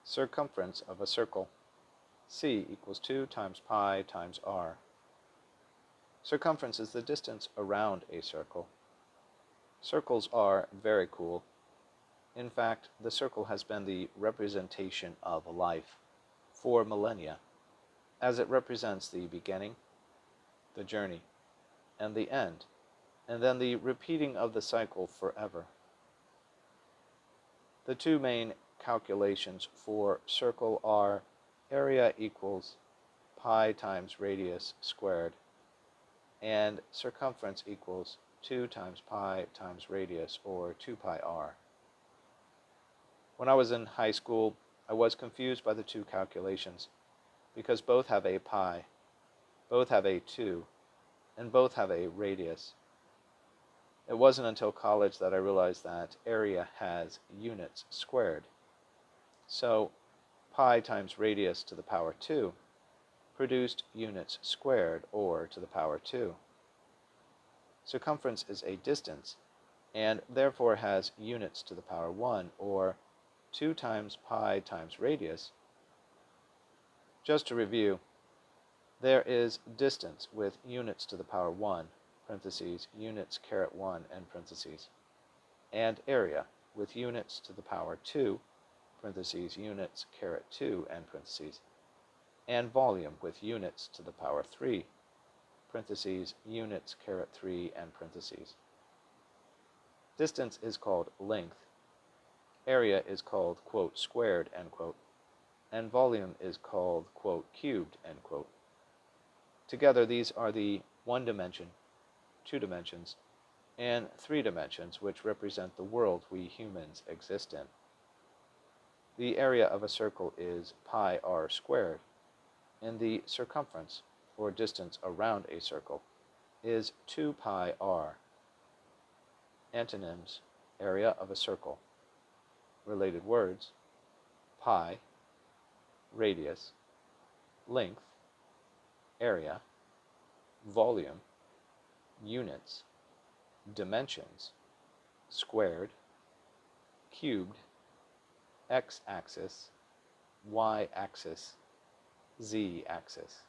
Circumference of a circle. C equals 2 times pi times r. Circumference is the distance around a circle. Circles are very cool. In fact, the circle has been the representation of life for millennia, as it represents the beginning, the journey, and the end, and then the repeating of the cycle forever. The two main calculations for circle are area equals pi times radius squared, and circumference equals 2 times pi times radius, or 2 pi r. When I was in high school, I was confused by the two calculations, because both have a pi, both have a 2, and both have a radius. It wasn't until college that I realized that area has units squared. So pi times radius to the power 2 produced units squared, or to the power 2. Circumference is a distance, and therefore has units to the power 1, or 2 times pi times radius. Just to review, there is distance with units to the power 1, parentheses, units caret 1, end parentheses, and area with units to the power 2, parentheses, units caret 2, end parentheses, and volume with units to the power 3, parentheses, units caret 3, end parentheses. Distance is called length, area is called, quote, squared, end quote, and volume is called, quote, cubed, end quote. Together, these are the 1 dimension, 2 dimensions, and 3 dimensions which represent the world we humans exist in. The area of a circle is pi r squared, and the circumference, or distance around a circle, is 2 pi r. Antonyms: area of a circle. Related words: pi, radius, length, area, volume, units, dimensions, squared, cubed, x-axis, y-axis, z-axis.